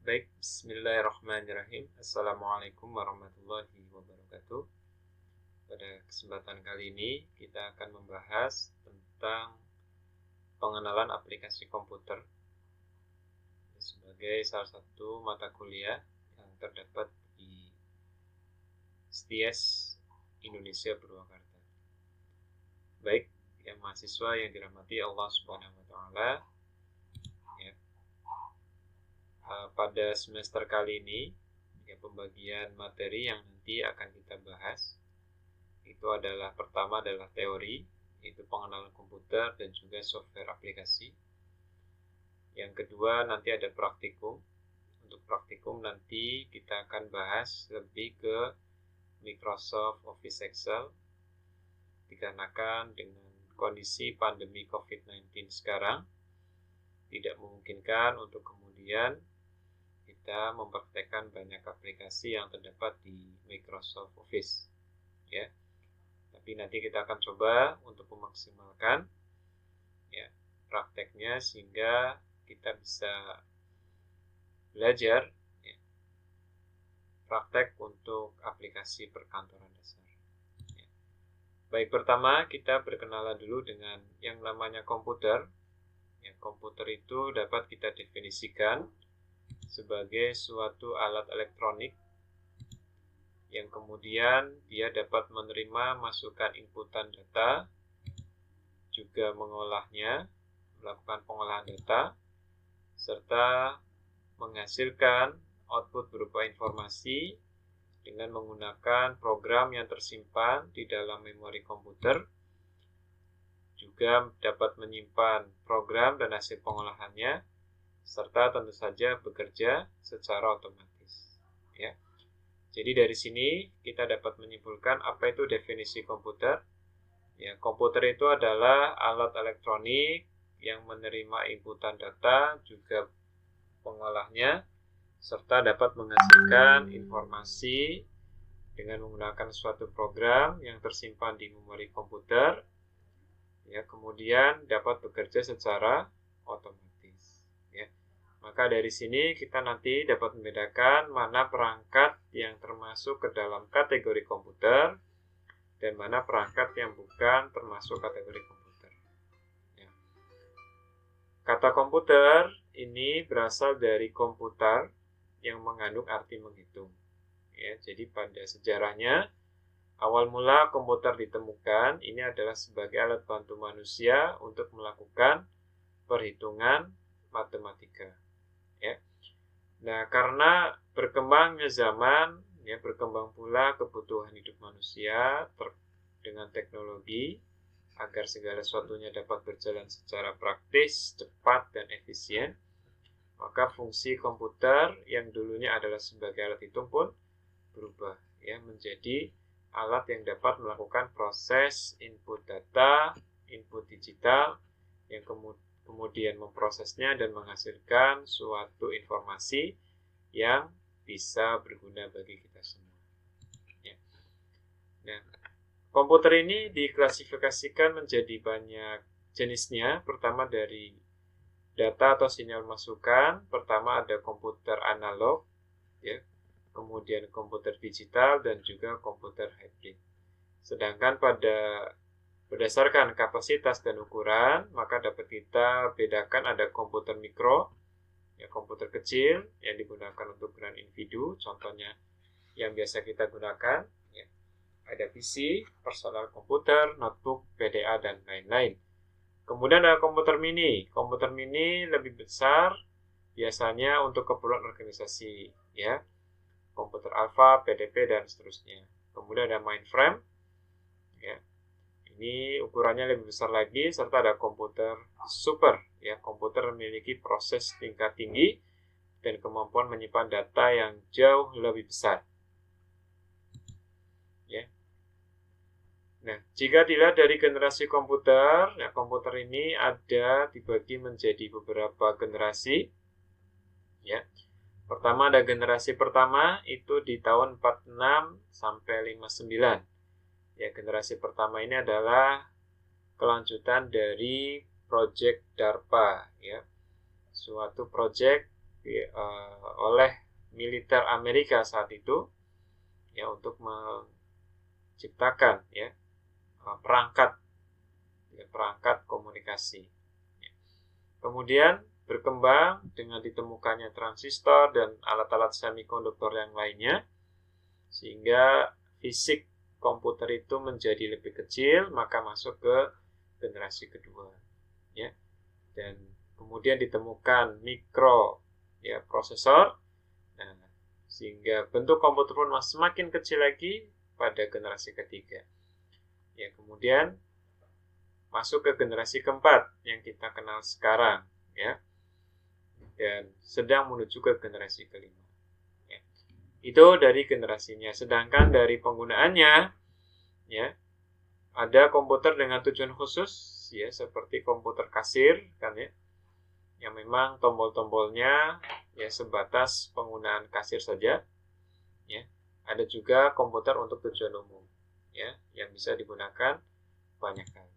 Baik, bismillahirrahmanirrahim. Assalamualaikum warahmatullahi wabarakatuh. Pada kesempatan kali ini kita akan membahas tentang pengenalan aplikasi komputer sebagai salah satu mata kuliah yang terdapat di STIES Indonesia Purwakarta. Baik, yang mahasiswa yang dirahmati Allah Subhanahu wa taala, pada semester kali ini pembagian materi yang nanti akan kita bahas itu adalah pertama adalah teori, yaitu pengenalan komputer dan juga software aplikasi. Yang kedua nanti ada praktikum. Untuk praktikum nanti kita akan bahas lebih ke Microsoft Office Excel, dikarenakan dengan kondisi pandemi COVID-19 sekarang tidak memungkinkan untuk kemudian kita mempraktekkan banyak aplikasi yang terdapat di Microsoft Office, ya. Tapi nanti kita akan coba untuk memaksimalkan prakteknya sehingga kita bisa belajar praktek untuk aplikasi perkantoran dasar. Baik, pertama kita berkenalan dulu dengan yang namanya komputer. Komputer itu dapat kita definisikan sebagai suatu alat elektronik yang kemudian dia dapat menerima masukan inputan data, juga mengolahnya, melakukan pengolahan data, serta menghasilkan output berupa informasi dengan menggunakan program yang tersimpan di dalam memori komputer, juga dapat menyimpan program dan hasil pengolahannya, serta tentu saja bekerja secara otomatis. Ya. Jadi dari sini kita dapat menyimpulkan apa itu definisi komputer. Komputer itu adalah alat elektronik yang menerima inputan data, juga pengolahnya, serta dapat menghasilkan informasi dengan menggunakan suatu program yang tersimpan di memori komputer, kemudian dapat bekerja secara otomatis. Maka dari sini kita nanti dapat membedakan mana perangkat yang termasuk ke dalam kategori komputer dan mana perangkat yang bukan termasuk kategori komputer. Kata komputer ini berasal dari komputer yang mengandung arti menghitung. Jadi pada sejarahnya, awal mula komputer ditemukan ini adalah sebagai alat bantu manusia untuk melakukan perhitungan matematika. Nah, karena berkembangnya zaman, berkembang pula kebutuhan hidup manusia dengan teknologi agar segala sesuatunya dapat berjalan secara praktis, cepat, dan efisien. Maka fungsi komputer yang dulunya adalah sebagai alat hitung pun berubah menjadi alat yang dapat melakukan proses input data, input digital yang kemudian memprosesnya dan menghasilkan suatu informasi yang bisa berguna bagi kita semua. Nah, komputer ini diklasifikasikan menjadi banyak jenisnya. Pertama dari data atau sinyal masukan. Pertama ada komputer analog, kemudian komputer digital dan juga komputer hybrid. Sedangkan berdasarkan kapasitas dan ukuran, maka dapat kita bedakan ada komputer mikro, komputer kecil yang digunakan untuk ukuran individu, contohnya yang biasa kita gunakan, ada PC, personal komputer, notebook, PDA, dan lain-lain. Kemudian ada komputer mini. Komputer mini lebih besar, biasanya untuk keperluan organisasi, komputer alpha, PDP, dan seterusnya. Kemudian ada mainframe, ini ukurannya lebih besar lagi, serta ada komputer super, komputer memiliki proses tingkat tinggi dan kemampuan menyimpan data yang jauh lebih besar. Nah, jika dilihat dari generasi komputer, komputer ini ada dibagi menjadi beberapa generasi. Pertama ada generasi pertama itu di tahun 46 sampai 59. Generasi pertama ini adalah kelanjutan dari proyek DARPA, suatu proyek oleh militer Amerika saat itu ya untuk menciptakan ya perangkat komunikasi. Kemudian berkembang dengan ditemukannya transistor dan alat-alat semikonduktor yang lainnya, sehingga fisik komputer itu menjadi lebih kecil, maka masuk ke generasi kedua, ya. Dan kemudian ditemukan mikro ya prosesor, nah, sehingga bentuk komputer pun semakin kecil lagi pada generasi ketiga. Ya, kemudian masuk ke generasi keempat yang kita kenal sekarang, ya, dan sedang menuju ke generasi kelima. Ya. Itu dari generasinya. Sedangkan dari penggunaannya, ya, ada komputer dengan tujuan khusus, ya, seperti komputer kasir, kan ya, yang memang tombol-tombolnya ya sebatas penggunaan kasir saja, ya. Ada juga komputer untuk tujuan umum, ya, yang bisa digunakan banyak kali.